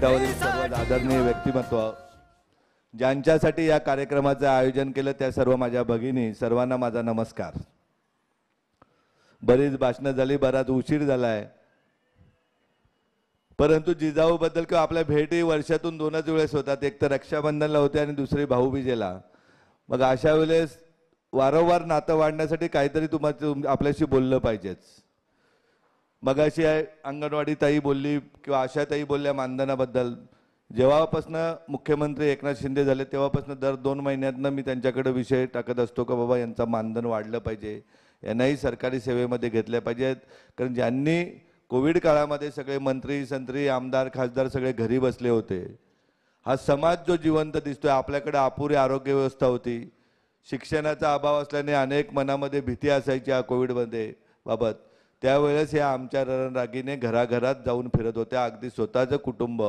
मंचावरील सर्व आदरणीय व्यक्तिमत्व, ज्यांच्यासाठी या कार्यक्रमाचे आयोजन केलं त्या सर्व माझ्या भगिनी, सर्वांना माझा नमस्कार। बरीच भाषणं झाली, बराच उशीर झालाय, परंतु जिजाऊ बद्दल किंवा आपल्या भेटी वर्षातून 2च वेळेस होतात, एक तर रक्षाबंधनला होते आणि दुसरी भाऊबीजेला। मग अशा वेळेस वारंवार नातं वाढण्यासाठी काहीतरी आपल्याशी बोललं पाहिजेच। मग अशी अंगणवाडी ताई बोलली किंवा आशा ताई बोलल्या मानधनाबद्दल। जेव्हापासून मुख्यमंत्री एकनाथ शिंदे झाले तेव्हापासून दर 2 महिन्यांना मी त्यांच्याकडे विषय टाकत असतो की बाबा यांचा मानधन वाढलं पाहिजे, यांनाही सरकारी सेवेमध्ये घेतले पाहिजेत। कारण ज्यांनी कोविड काळामध्ये सगळे मंत्री संत्री आमदार खासदार सगळे घरी बसले होते, हा समाज जो जिवंत दिसतोय, आपल्याकडे अपुरी आरोग्य व्यवस्था होती, शिक्षणाचा अभाव असल्याने अनेक मनामध्ये भीती असायची या कोविडमध्ये बाबत, त्यावेळेस या आमच्या रणरागीने घराघरात जाऊन फिरत होत्या। अगदी स्वतःचं कुटुंब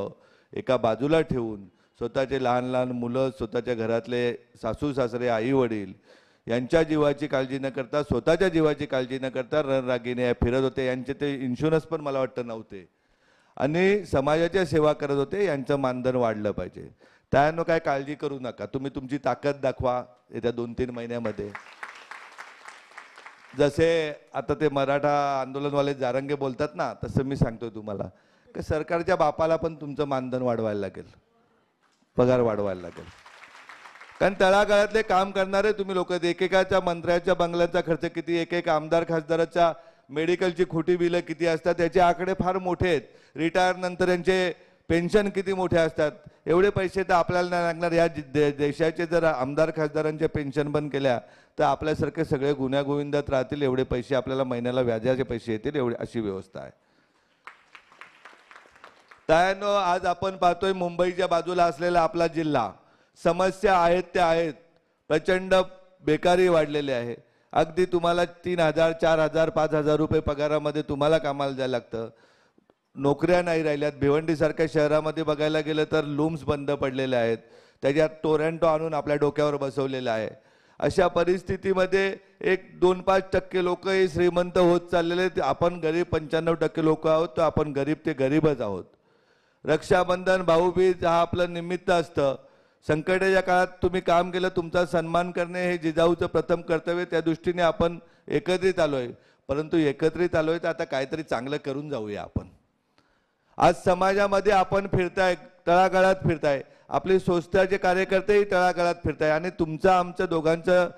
एका बाजूला ठेवून स्वतःचे लहान लहान मुलं, स्वतःच्या घरातले सासू सासरे आई वडील यांच्या जीवाची काळजी न करता, स्वतःच्या जीवाची काळजी न करता रणरागीने फिरत होते। यांचे ते इन्शुरन्स पण मला वाटतं नव्हते आणि समाजाची सेवा करत होते। यांचं मानधन वाढलं पाहिजे। त्यानं काय काळजी करू नका, तुम्ही तुमची ताकद दाखवा येत्या 2-3 महिन्यामध्ये। जसे आता ते मराठा आंदोलनवाले जारंगे बोलतात ना, तसं मी सांगतो तुम्हाला की सरकारच्या बापाला पण तुमचं मानधन वाढवायला लागेल, पगार वाढवायला लागेल। कारण तळागाळातले काम करणारे तुम्ही लोक, एकेकाच्या मंत्र्याच्या बंगल्याचा खर्च किती, एक आमदार खासदाराच्या मेडिकलची खोटी बिलं किती असतात, त्याचे आकडे फार मोठे आहेत। रिटायर नंतर यांचे पेन्शन किती मोठे असतात, एवढे पैसे तर आपल्याला नाही लागणार। या देशाचे जर आमदार खासदारांच्या पेन्शन बंद केल्या तर आपल्यासारखे सगळे गुन्ह्यागोविंदात राहतील, एवढे पैसे आपल्याला महिन्याला व्याजाचे पैसे येतील, एवढी अशी व्यवस्था आहे। त्यानं आज आपण पाहतोय मुंबईच्या बाजूला असलेला आपला जिल्हा, समस्या आहेत त्या आहेत, प्रचंड बेकारी वाढलेली आहे। अगदी तुम्हाला 3,000 4,000 5,000 रुपये पगारामध्ये तुम्हाला कामाला जायला लागतं। नोकऱ्या नाही राहिल्यात। भिवंडीसारख्या शहरामध्ये बघायला गेलं तर लूम्स बंद पडलेले आहेत, त्याच्यात टोरंटो आणून आपल्या डोक्यावर बसवलेलं आहे। अशा परिस्थितीमध्ये 1-2-5% लोक हे श्रीमंत होत चाललेले, आपण गरीब 95% लोक आहोत, तर आपण गरीब ते गरीबच आहोत। रक्षाबंधन भाऊबीज हा आपलं निमित्त असतं। संकटाच्या काळात तुम्ही काम केलं, तुमचा सन्मान करणे हे जिजाऊचं प्रथम कर्तव्य, त्या दृष्टीने आपण एकत्रित आलोय। परंतु एकत्रित आलोय तर आता काहीतरी चांगलं करून जाऊया आपण। आज समाजामध्ये आपण फिरताय, तळागाळात फिरताय, आपले संस्थाचे कार्यकर्तेही तळागाळात फिरताय आणि तुमचं आमचं दोघांचं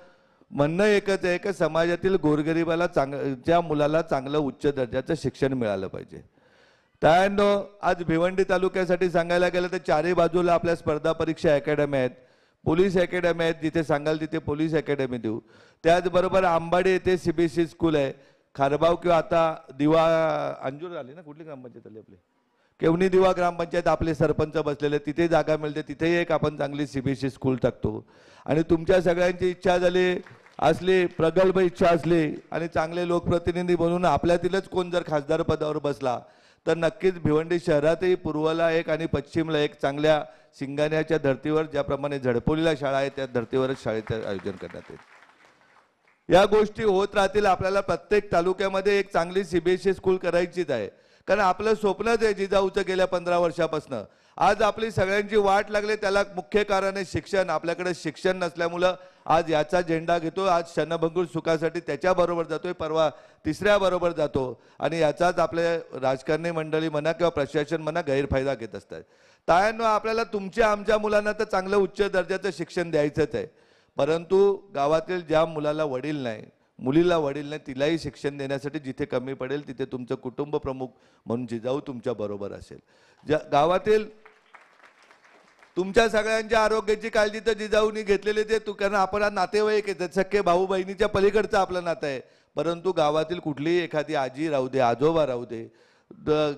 म्हणणं एकच आहे की समाजातील गोरगरिबाला ज्या मुलाला चांगलं उच्च दर्जाचं शिक्षण मिळालं पाहिजे। त्यानं आज भिवंडी तालुक्यासाठी सांगायला गेलं तर चारही बाजूला आपल्या स्पर्धा परीक्षा अकॅडमी आहेत, पोलीस अकॅडमी आहेत, जिथे सांगाल तिथे पोलीस अकॅडमी देऊ। त्याचबरोबर आंबाडी येथे CBSE स्कूल आहे, खारबाव किंवा आता दिवा अंजूर आली ना, कुठली ग्रामपंचायत आली आपली, केवणी दिवा ग्रामपंचायत, आपले सरपंच बसलेले, तिथे जागा मिळते, तिथेही एक आपण चांगली CBSE स्कूल टाकतो। आणि तुमच्या सगळ्यांची इच्छा झाली असली, प्रगल्भ इच्छा असली आणि चांगले लोकप्रतिनिधी बनून आपल्यातीलच कोण जर खासदार पदावर बसला तर नक्कीच भिवंडी शहरातही पूर्वला एक आणि पश्चिमला एक चांगल्या सिंगाण्याच्या धर्तीवर, ज्याप्रमाणे झडपोलीला शाळा आहे त्या धर्तीवरच शाळेचं आयोजन करण्यात येईल। या गोष्टी होत राहतील। आपल्याला प्रत्येक तालुक्यामध्ये एक चांगली CBSE स्कूल करायचीच आहे, कारण आपलं स्वप्नच आहे जिजाऊचं गेल्या 15 वर्षापासून। आज आपली सगळ्यांची वाट लागली, त्याला मुख्य कारण आहे शिक्षण। आपल्याकडे शिक्षण नसल्यामुळं आज याचा झेंडा घेतो, आज क्षणभंगूर सुखासाठी त्याच्याबरोबर जातोय, परवा तिसऱ्याबरोबर जातो आणि याचाच आपले राजकारणी मंडळी म्हणा किंवा प्रशासन म्हणा गैरफायदा घेत असतात। त्यानं आपल्याला तुमच्या आमच्या मुलांना तर चांगलं उच्च दर्जाचं शिक्षण द्यायचंच आहे, परंतु गावातील ज्या मुलाला वडील नाही, मुलीला वडील नाही, तिलाही शिक्षण देण्यासाठी जिथे कमी पडेल तिथे तुमचं कुटुंब प्रमुख म्हणून जिजाऊ तुमच्या बरोबर असेल। गावातील तुमच्या सगळ्यांच्या आरोग्याची काळजी तर जिजाऊनी घेतलेली ते कारण आपण नातेवाईक आहेत, सख्खे भाऊ बहिणीच्या पलीकडचं आपलं नातं आहे। परंतु गावातील कुठलीही एखादी आजी राहू दे, आजोबा राहू दे,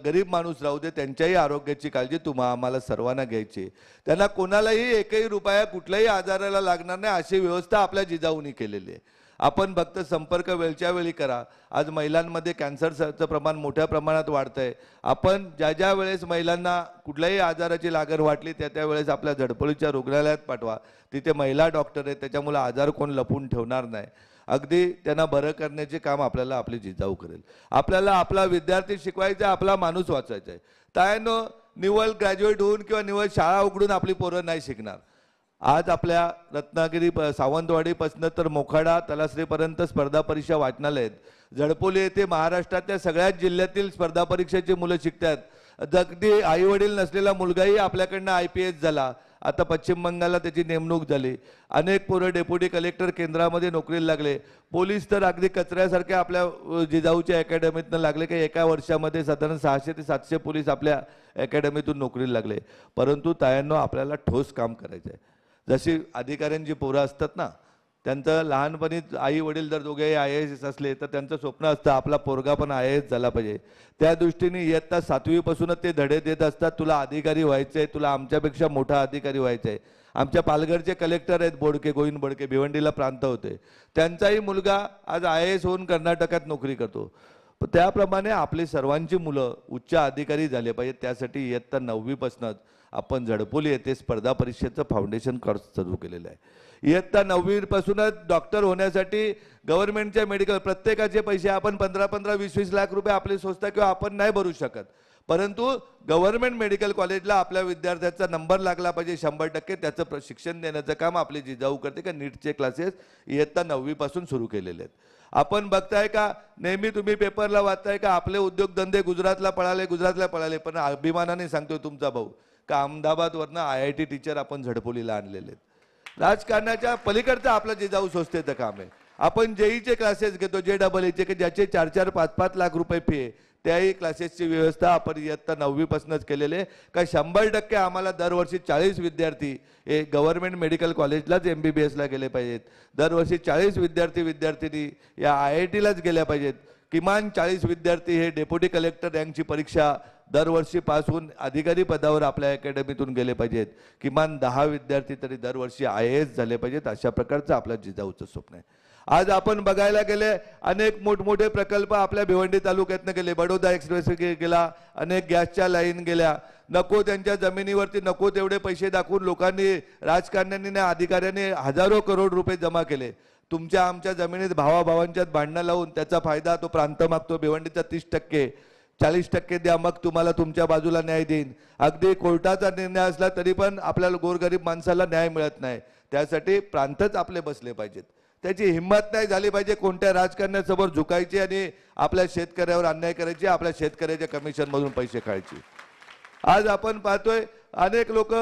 गरीब माणूस राहू दे, त्यांच्याही आरोग्याची काळजी आम्हाला सर्वांना घ्यायची। त्यांना कोणालाही एकही रुपया कुठल्याही आजाराला लागणार नाही अशी व्यवस्था आपल्या जिजाऊनी केलेली आहे। आपण फक्त संपर्क वेळच्या वेळी करा। आज महिलांमध्ये कॅन्सरचं प्रमाण मोठ्या प्रमाणात वाढतंय। आपण ज्या वेळेस महिलांना कुठल्याही आजाराची लागण वाटली त्या वेळेस आपल्या झडपोलीच्या रुग्णालयात पाठवा, तिथे महिला डॉक्टर आहेत, त्याच्यामुळे आजार कोण लपून ठेवणार नाही। अगदी त्यांना बरं करण्याचे काम आपल्याला आपली जिजाऊ करेल। आपल्याला आपला विद्यार्थी शिकवायचा, आपला माणूस वाचायचा आहे। त्यानं निव्वळ ग्रॅज्युएट होऊन किंवा निव्वळ शाळा उघडून आपली पोरं नाही शिकणार. आज आपल्या रत्नागिरी सावंतवाडीपासून तर मोखाडा तलासरीपर्यंत स्पर्धा परीक्षा वाचनालय आहेत. झडपोली येथे महाराष्ट्रातल्या सगळ्याच जिल्ह्यातील स्पर्धा परीक्षेची मुलं शिकतात. अगदी आई वडील नसलेला मुलगाही आपल्याकडनं IPS झाला. आता पश्चिम बंगालला त्याची नेमणूक झाली. अनेक पोरं डेप्युटी कलेक्टर केंद्रामध्ये नोकरीला लागले. पोलीस तर अगदी कचऱ्यासारख्या आपल्या जिजाऊच्या अकॅडमीतनं लागले की एका वर्षामध्ये साधारण 600 ते 700 पोलीस आपल्या अकॅडमीतून नोकरीला लागले. परंतु तायांनो आपल्याला ठोस काम करायचं आहे. जशी अधिकाऱ्यांची पोरं असतात ना, त्यांचं लहानपणी आई वडील जर दोघेही IAS असले तर त्यांचं स्वप्न असतं आपला पोरगा पण IAS झाला पाहिजे. त्या दृष्टीने इयत्ता 7वी पासूनच ते धडे देत असतात. तुला अधिकारी व्हायचं आहे, तुला आमच्यापेक्षा मोठा अधिकारी व्हायचं आहे. आमच्या पालघरचे कलेक्टर आहेत बोडके, गोविंद बोडके, भिवंडीला प्रांत होते. त्यांचाही मुलगा आज IAS होऊन कर्नाटकात नोकरी करतो. त्याप्रमाणे आपली सर्वांची मुलं उच्च अधिकारी झाले पाहिजेत. त्यासाठी इयत्ता 9वी पासूनच आपण झडपोली येथे स्पर्धा परीक्षेचं फाउंडेशन कोर्स सुरू केलेलं आहे. इयत्ता 9वी पासूनच डॉक्टर होण्यासाठी गव्हर्नमेंटच्या मेडिकल प्रत्येकाचे पैसे आपण 15-15, 20-20 लाख रुपये आपली संस्था किंवा आपण नाही भरू शकत. परंतु गव्हर्नमेंट मेडिकल कॉलेजला आपल्या विद्यार्थ्याचा नंबर लागला पाहिजे 100%. त्याचं प्रशिक्षण देण्याचं काम आपली जिजाऊ करते का नीटचे क्लासेस इयत्ता 9वी पासून सुरू केलेले आहेत. आपण बघताय का नेहमी तुम्ही पेपरला वाचताय का आपले उद्योगधंदे गुजरातला पळाले. पण अभिमानाने सांगतोय तुमचा भाऊ का अहमदाबादवरनं IIT टीचर आपण झडपोलीला आणलेले आहेत. राजकारणाच्या पलीकडचं आपलं जिजाऊ संस्थेचं काम आहे. आपण JEEचे क्लासेस घेतो, JEEचे की ज्याचे 4-4, 5-5 लाख रुपये फी आहे. त्याही क्लासेसची व्यवस्था आपण इयत्ता 9वी पासूनच केलेली आहे. का 100% आम्हाला दरवर्षी 40 विद्यार्थी हे गव्हर्नमेंट मेडिकल कॉलेजलाच MBBSला गेले पाहिजेत. दरवर्षी 40 विद्यार्थिनी या IITलाच गेल्या पाहिजेत. किमान 40 विद्यार्थी हे डेप्युटी कलेक्टर रँकची परीक्षा दरवर्षी पास होऊन अधिकारी पदावर आपल्या अकॅडमीतून गेले पाहिजेत. किमान 10 विद्यार्थी तरी दरवर्षी IAS झाले पाहिजेत. अशा प्रकारचं आपल्या जिजाऊचं स्वप्न आहे. आज आपण बघायला गेले अनेक मोठमोठे प्रकल्प आपल्या भिवंडी तालुक्यातनं गेले. बडोदा एक्सप्रेस गेला, अनेक गॅसच्या लाईन गेल्या. नको त्यांच्या जमिनीवरती नको तेवढे पैसे दाखवून लोकांनी, राजकारण्यांनी, अधिकाऱ्यांनी हजारो करोड रुपये जमा केले. तुमच्या आमच्या जमिनीत भावाभावांच्यात भांडणं लावून त्याचा फायदा तो प्रांत मागतो. भिवंडीचा 30%, 40% द्या, मग तुम्हाला तुमच्या बाजूला न्याय देईन. अगदी कोर्टाचा निर्णय असला तरी पण आपल्याला गोरगरीब माणसाला न्याय मिळत नाही. त्यासाठी प्रांतच आपले बसले पाहिजेत. त्याची हिंमत नाही झाली पाहिजे कोणत्या राजकारण्यासमोर झुकायची आणि आपल्या शेतकऱ्यावर अन्याय करायची, आपल्या शेतकऱ्याच्या कमिशनमधून पैसे खायचे. आज आपण पाहतोय अनेक लोक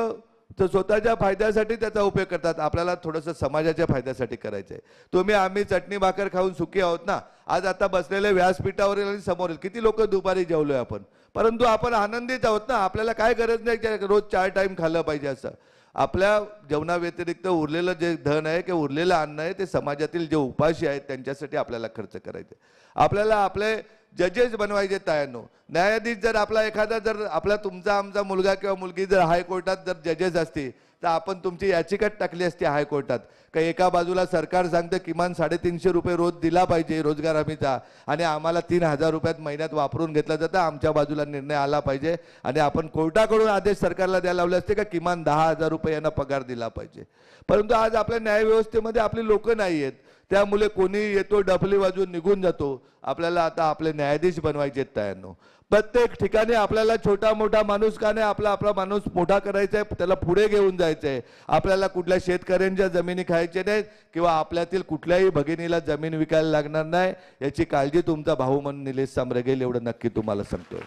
स्वतःच्या फायद्यासाठी त्याचा उपयोग करतात. आपल्याला थोडंसं समाजाच्या फायद्यासाठी करायचं आहे. तुम्ही आम्ही चटणी भाकर खाऊन सुखी आहोत ना. आज आता बसलेले व्यासपीठावरील आणि समोरील किती लोक दुपारी जेवलोय आपण, परंतु आपण आनंदीत आहोत ना. आपल्याला काय गरज नाही की रोज 4 टाइम खाल्लं पाहिजे असं. आपल्या जेवणाव्यतिरिक्त उरलेलं जे धन आहे किंवा उरलेलं अन्न आहे ते समाजातील जे उपाशी आहेत त्यांच्यासाठी आपल्याला खर्च करायचे. आपल्याला आपले जजेस बनवायचे तायांनो. न्यायाधीश जर आपला एखादा जर आपला तुमचा आमचा मुलगा किंवा मुलगी जर हायकोर्टात जर जजेस असती तर आपण तुमची याचिकाच टाकली असती हायकोर्टात का एका बाजूला सरकार सांगतं किमान 350 रुपये रोज दिला पाहिजे रोजगार हमीचा आणि आम्हाला 3000 रुपयात महिन्यात वापरून घेतला जातं, आमच्या बाजूला निर्णय आला पाहिजे आणि आपण कोर्टाकडून आदेश सरकारला द्यायला लावले असते का किमान 10,000 रुपये यांना पगार दिला पाहिजे. परंतु आज आपल्या न्यायव्यवस्थेमध्ये आपली लोक नाही आहेत. त्यामुळे कोणी येतो डफली वाजून निघून जातो. आपल्याला आता आपले न्यायाधीश बनवायचे आहेत तायांनो. प्रत्येक ठिकाणी आपल्याला छोटा मोठा माणूस का नाही आपला माणूस मोठा करायचा आहे, त्याला पुढे घेऊन जायचं आहे. आपल्याला कुठल्या शेतकऱ्यांच्या जमिनी खायच्या नाहीत किंवा आपल्यातील कुठल्याही भगिनीला जमीन विकायला लागणार नाही याची काळजी तुमचा भाऊ म्हणून निलेश सांबरे घेईल एवढं नक्की तुम्हाला सांगतोय.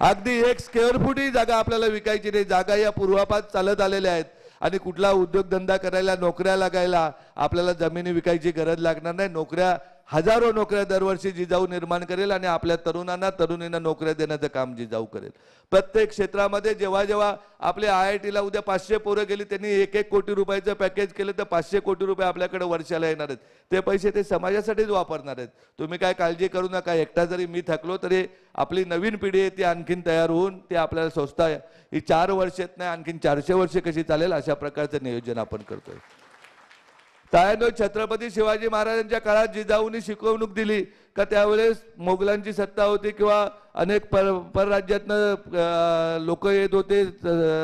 अगदी 1 स्क्वेअर फूट ही जागा आपल्याला विकायची नाही. जागा या पूर्वापार चालत आलेल्या आहेत आणि कुठला उद्योगधंदा करायला नोकऱ्या लागायला आपल्याला जमिनी विकायची गरज लागणार नाही. नोकऱ्या हजारो नोकऱ्या दरवर्षी जिजाऊ निर्माण करेल आणि आपल्या तरुणांना तरुणींना नोकऱ्या देण्याचं काम जिजाऊ करेल. प्रत्येक क्षेत्रामध्ये जेव्हा जेव्हा आपले IITला उद्या 500 पोरं गेली त्यांनी 1-1 कोटी रुपयाचं पॅकेज केलं तर 500 कोटी रुपये आपल्याकडे वर्षाला येणार आहेत. ते पैसे ते समाजासाठीच वापरणार आहेत. तुम्ही काय काळजी करू नका. एकटा जरी मी थकलो तरी आपली नवीन पिढी आहे ती आणखीन तयार होऊन ते आपल्याला संस्था ही 4 वर्षात नाही आणखीन 400 वर्षे कशी चालेल अशा प्रकारचं नियोजन आपण करतोय. तायांनो, छत्रपती शिवाजी महाराजांच्या काळात जिजाऊंनी शिकवणूक दिली का त्यावेळेस मोगलांची सत्ता होती किंवा अनेक परराज्यातनं लोक येत होते,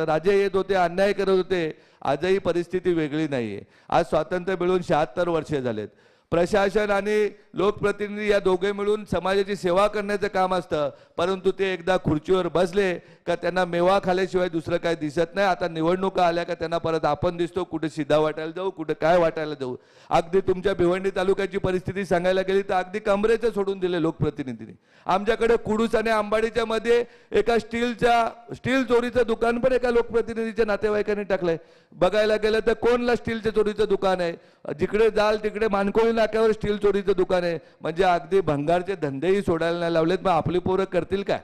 राजे येत होते, अन्याय करत होते. आजही परिस्थिती वेगळी नाहीये. आज स्वातंत्र्य मिळून 76 वर्षे झालेत. प्रशासन आणि लोकप्रतिनिधी या दोघे मिळून समाजाची सेवा करण्याचं काम असतं, परंतु ते एकदा खुर्चीवर बसले का त्यांना मेवा खाल्याशिवाय दुसरं काय दिसत नाही. आता निवडणुका आल्या का त्यांना परत आपण दिसतो, कुठे शिधा वाटायला जाऊ, कुठे काय वाटायला जाऊ. अगदी तुमच्या भिवंडी तालुक्याची परिस्थिती सांगायला गेली तर अगदी कमरेचं सोडून दिले लोकप्रतिनिधींनी. आमच्याकडे कुडूस आणि अंबाडीच्या मध्ये एका स्टील चोरीचं दुकान पण एका लोकप्रतिनिधीच्या नातेवाईकांनी टाकलंय. बघायला गेलं तर कोणला स्टीलचं चोरीचं दुकान आहे, जिकडे जाल तिकडे मानकोळी नाक्यावर स्टील चोरीचं दुकान आहे. म्हणजे अगदी भंगारचे धंदेही सोडायला नाही लावलेत. मग आपली पोरं करतील काय?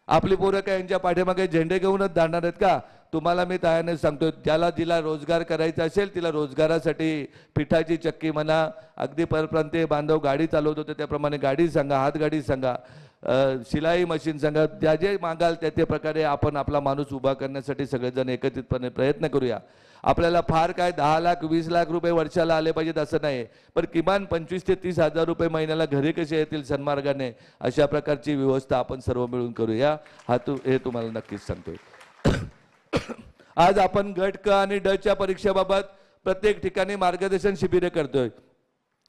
आपली पोरं काय यांच्या पाठीमागे झेंडे घेऊनच जाणार आहेत का? तुम्हाला मी त्याने सांगतो, ज्याला जिला रोजगार करायचा असेल तिला रोजगारासाठी पिठाची चक्की म्हणा, अगदी परप्रांतीय बांधव गाडी चालवत होते त्याप्रमाणे गाडी सांगा, हातगाडी सांगा, शिलाई मशीन सांगा, ज्या जे मागाल त्या प्रकारे आपण आपला माणूस उभा करण्यासाठी सगळेजण एकत्रितपणे प्रयत्न करूया. आपल्याला फार काय 10 लाख 20 लाख रुपये वर्षाला आले पाहिजेत असं नाही, पण किमान 25 ते 30 हजार रुपये महिन्याला घरी कसे येतील सन्मार्गाने, अशा प्रकारची व्यवस्था आपण सर्व मिळून करूया. हे तुम्हाला नक्कीच सांगतोय. आज आपण गट क आणि ड च्या परीक्षेबाबत प्रत्येक ठिकाणी मार्गदर्शन शिबिरे करतोय.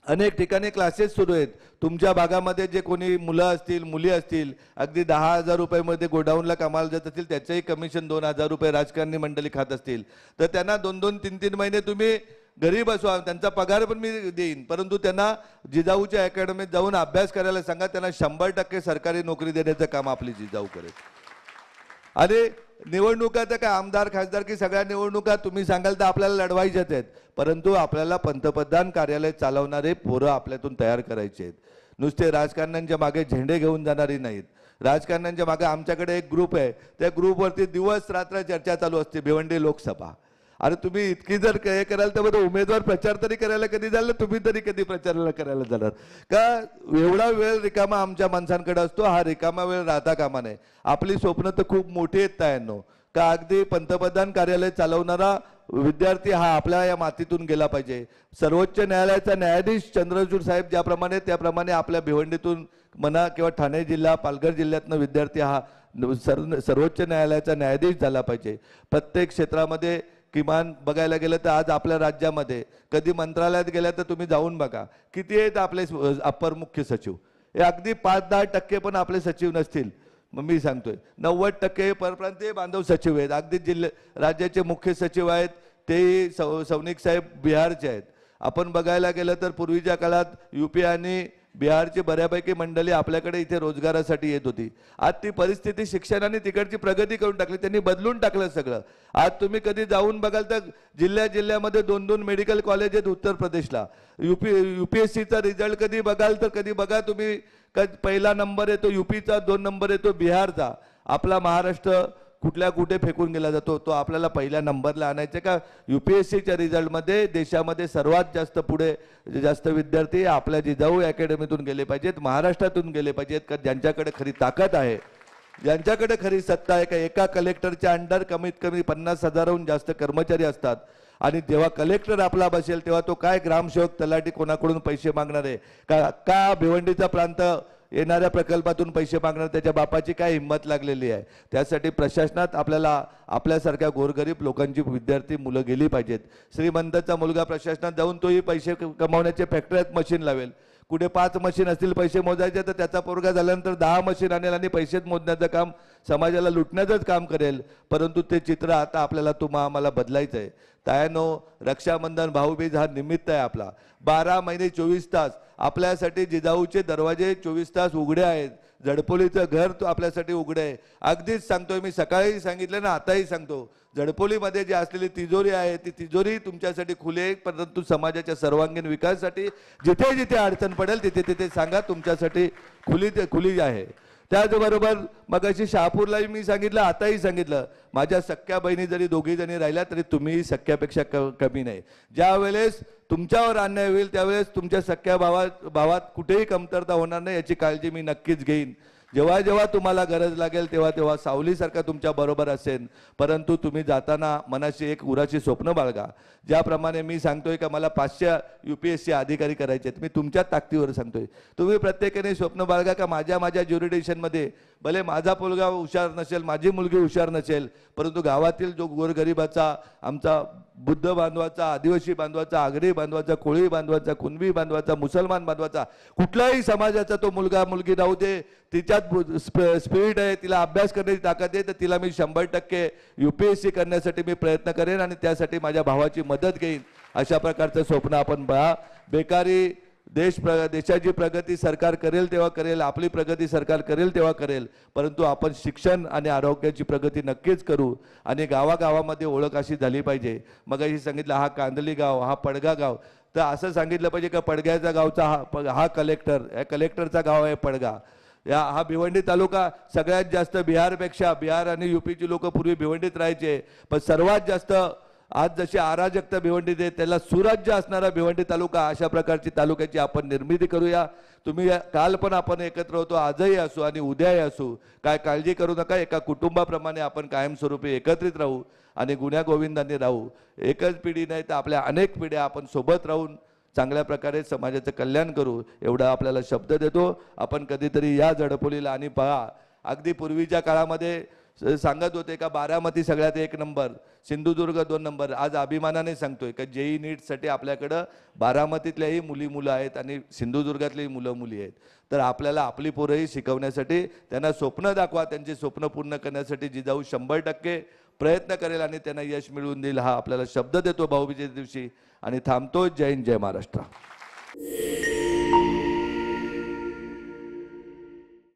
अनेक ठिकाणी क्लासेस सुरू आहेत. तुमच्या भागामध्ये जे कोणी मुलं असतील मुली असतील अगदी 10,000 रुपयामध्ये गोडाऊनला कामाला जात असतील, त्याचंही कमिशन 2,000 रुपये राजकारणी मंडळी खात असतील तर त्यांना 2-2, 3-3 महिने तुम्ही घरी बसवा, त्यांचा पगार पण मी देईन, परंतु त्यांना जिजाऊच्या अकॅडमीत जाऊन अभ्यास करायला सांगा. त्यांना 100% सरकारी नोकरी देण्याचं काम आपली जिजाऊ करेल. आणि निवडणुका तर काय आमदार खासदार की सगळ्या निवडणुका तुम्ही सांगाल तर आपल्याला लढवायच्याच आहेत, परंतु आपल्याला पंतप्रधान कार्यालय चालवणारे पोरं आपल्यातून तयार करायचे आहेत. नुसते राजकारण्यांच्या मागे झेंडे घेऊन जाणारी नाहीत. राजकारण्यांच्या मागे आमच्याकडे एक ग्रुप आहे, त्या ग्रुपवरती दिवस रात्र चर्चा चालू असते. भिवंडी लोकसभा, अरे तुम्ही इतकी जर हे कराल तर बरं उमेदवार प्रचार तरी करायला कधी झालं, तुम्ही तरी कधी प्रचाराला करायला जाणार का? एवढा वेळ रिकामा आमच्या माणसांकडे असतो. हा रिकामा वेळ राहता कामा नये. आपली स्वप्न तर खूप मोठी आहेत तायांनो, का अगदी पंतप्रधान कार्यालय चालवणारा विद्यार्थी हा आपल्या या मातीतून गेला पाहिजे. सर्वोच्च न्यायालयाचा न्यायाधीश चंद्रचूड साहेब ज्याप्रमाणे त्याप्रमाणे आपल्या भिवंडीतून म्हणा किंवा ठाणे जिल्हा पालघर जिल्ह्यातनं विद्यार्थी हा सर्वोच्च न्यायालयाचा न्यायाधीश झाला पाहिजे. प्रत्येक क्षेत्रामध्ये किमान बघायला गेलं तर आज आपल्या राज्यामध्ये कधी मंत्रालयात गेल्या तर तुम्ही जाऊन बघा किती आहेत आपले अप्पर मुख्य सचिव. हे अगदी 5-10% पण आपले सचिव नसतील. मग मी सांगतोय 90% परप्रांतीय बांधव सचिव आहेत. अगदी राज्याचे मुख्य सचिव आहेत ते सौनिक साहेब बिहारचे आहेत. आपण बघायला गेलं तर पूर्वीच्या काळात यूपी आणि बिहारची बऱ्यापैकी मंडळी आपल्याकडे इथे रोजगारासाठी येत होती. आज ती परिस्थिती शिक्षणाने तिकडची प्रगती करून टाकली, त्यांनी बदलून टाकलं सगळं. आज तुम्ही कधी जाऊन बघाल तर जिल्ह्यामध्ये 2-2 मेडिकल कॉलेज आहेत उत्तर प्रदेशला. UPSCचा रिझल्ट कधी बघाल तर कधी बघा तुम्ही, पहिला नंबर येतो UPचा, 2 नंबर येतो बिहारचा. आपला महाराष्ट्र कुठल्या कुठे फेकून गेला जातो. तो आपल्याला पहिल्या नंबरला आणायचे का? UPSCच्या रिझल्टमध्ये देशामध्ये सर्वात जास्त पुढे जास्त विद्यार्थी आपल्या जिजाऊ अकॅडमीतून गेले पाहिजेत, महाराष्ट्रातून गेले पाहिजेत. का ज्यांच्याकडे खरी ताकद आहे, ज्यांच्याकडे खरी सत्ता आहे. का एका कलेक्टरच्या अंडर कमीत कमी 50,000हून जास्त कर्मचारी असतात. आणि जेव्हा कलेक्टर आपला बसेल तेव्हा तो काय ग्रामसेवक तलाठी कोणाकडून पैसे मागणार आहे का? भिवंडीचा प्रांत येणाऱ्या प्रकल्पातून पैसे मागणार, त्याच्या बापाची काय हिंमत लागलेली आहे. त्यासाठी प्रशासनात आपल्याला आपल्यासारख्या गोरगरीब लोकांची विद्यार्थी मुलं गेली पाहिजेत. श्रीमंताचा मुलगा प्रशासनात जाऊन तोही पैसे कमावण्याचे फॅक्टरीत मशीन लावेल. कुठे 5 मशीन असतील पैसे मोजायचे तर त्याचा पोरगा झाल्यानंतर 10 मशीन आणेल आणि पैसेच मोजण्याचं काम, समाजाला लुटण्याचंच काम करेल. परंतु ते चित्र आता आपल्याला आम्हाला बदलायचं आहे. तायानो, रक्षाबंधन भाऊबीज हा निमित्त आहे आपला. 12 महिने 24 तास आपल्यासाठी जिजाऊचे दरवाजे 24 तास उघडे आहेत. झडपोलीचं घर तो आपल्यासाठी उघडे आहे. अगदीच सांगतोय मी, सकाळी सांगितलं ना, आताही सांगतो, झडपोलीमध्ये जी असलेली तिजोरी आहे ती तिजोरी तुमच्यासाठी खुली आहे. परंतु समाजाच्या सर्वांगीण विकासासाठी जिथे जिथे अडचण पडेल तिथे तिथे सांगा, तुमच्यासाठी खुली आहे. त्याचबरोबर मगाशी शहापूरलाही मी सांगितलं, आताही सांगितलं, माझ्या सख्या बहिणी जरी दोघी जणी राहिल्या तरी तुम्ही सख्यापेक्षा कमी नाही. ज्या वेळेस तुमच्यावर अन्याय होईल त्यावेळेस तुमच्या सख्या भावात कुठेही कमतरता होणार नाही याची काळजी मी नक्कीच घेईन. जेव्हा जेव्हा तुम्हाला गरज लागेल तेव्हा तेव्हा सावलीसारखा तुमच्या बरोबर असेल. परंतु तुम्ही जाताना मनाशी एक उराची स्वप्न बाळगा. ज्याप्रमाणे मी सांगतोय का मला 500 UPSC अधिकारी करायचे आहेत, मी तुमच्या ताकदीवर सांगतोय. तुम्ही प्रत्येकाने स्वप्न बाळगा का माझ्या ज्युरिडिक्शनमध्ये भले माझा मुलगा हुशार नसेल, माझी मुलगी हुशार नसेल, परंतु गावातील जो गोरगरिबाचा, आमचा बुद्ध बांधवाचा, आदिवासी बांधवाचा, आगरी बांधवाचा, कोळी बांधवाचा, कुणबी बांधवाचा, मुसलमान बांधवाचा, कुठल्याही समाजाचा तो मुलगा मुलगी राहू दे, तिच्यात स्पिरिट आहे, तिला अभ्यास करण्याची ताकद आहे, तर तिला मी 100% UPSC करण्यासाठी मी प्रयत्न करेन आणि त्यासाठी माझ्या भावाची मदत घेईन. अशा प्रकारचं स्वप्न आपण पहा. बेकारी देशाची प्रगती सरकार करेल तेव्हा करेल, आपली प्रगती सरकार करेल तेव्हा करेल, परंतु आपण शिक्षण आणि आरोग्याची प्रगती नक्कीच करू. आणि गावागावामध्ये ओळख अशी झाली पाहिजे. मग अशी सांगितलं हा कांदली गाव, हा पडगा गाव, तर असं सांगितलं पाहिजे का पडग्याचा गावचा हा कलेक्टर, या कलेक्टरचा गाव आहे पडगा. हा भिवंडी तालुका सगळ्यात जास्त बिहारपेक्षा, बिहार आणि UPची लोक पूर्वी भिवंडीत राहायचे, पण सर्वात जास्त आज जशी अराजकता भिवंडीत आहे त्याला सुराज्य असणारा भिवंडी तालुका, अशा प्रकारची तालुक्याची आपण निर्मिती करूया. तुम्ही काल पण आपण एकत्र होतो, आजही असू आणि उद्याही असू, काय काळजी करू नका. एका कुटुंबाप्रमाणे आपण कायमस्वरूपी एकत्रित राहू आणि गुण्यागोविंदांनी राहू. एकच पिढी नाही तर आपल्या अनेक पिढ्या आपण सोबत राहून चांगल्या प्रकारे समाजाचं कल्याण करू, एवढा आपल्याला शब्द देतो. आपण कधीतरी या जडपोलीला आणि पहा, अगदी पूर्वीच्या काळामध्ये सांगत होते का बारामती सगळ्यात 1 नंबर, सिंधुदुर्ग 2 नंबर. आज अभिमानाने सांगतोय का JEE नीटसाठी आपल्याकडं बारामतीतल्याही मुलं आहेत आणि सिंधुदुर्गातलेही मुली आहेत. तर आपल्याला आपली पोरंही शिकवण्यासाठी त्यांना स्वप्न दाखवा, त्यांचे स्वप्न पूर्ण करण्यासाठी जिजाऊ 100% प्रयत्न करेल आणि त्यांना यश मिळवून देईल, हा आपल्याला शब्द देतो भाऊबीजेच्या दिवशी. आणि थांबतो. जय हिंद, जय महाराष्ट्र.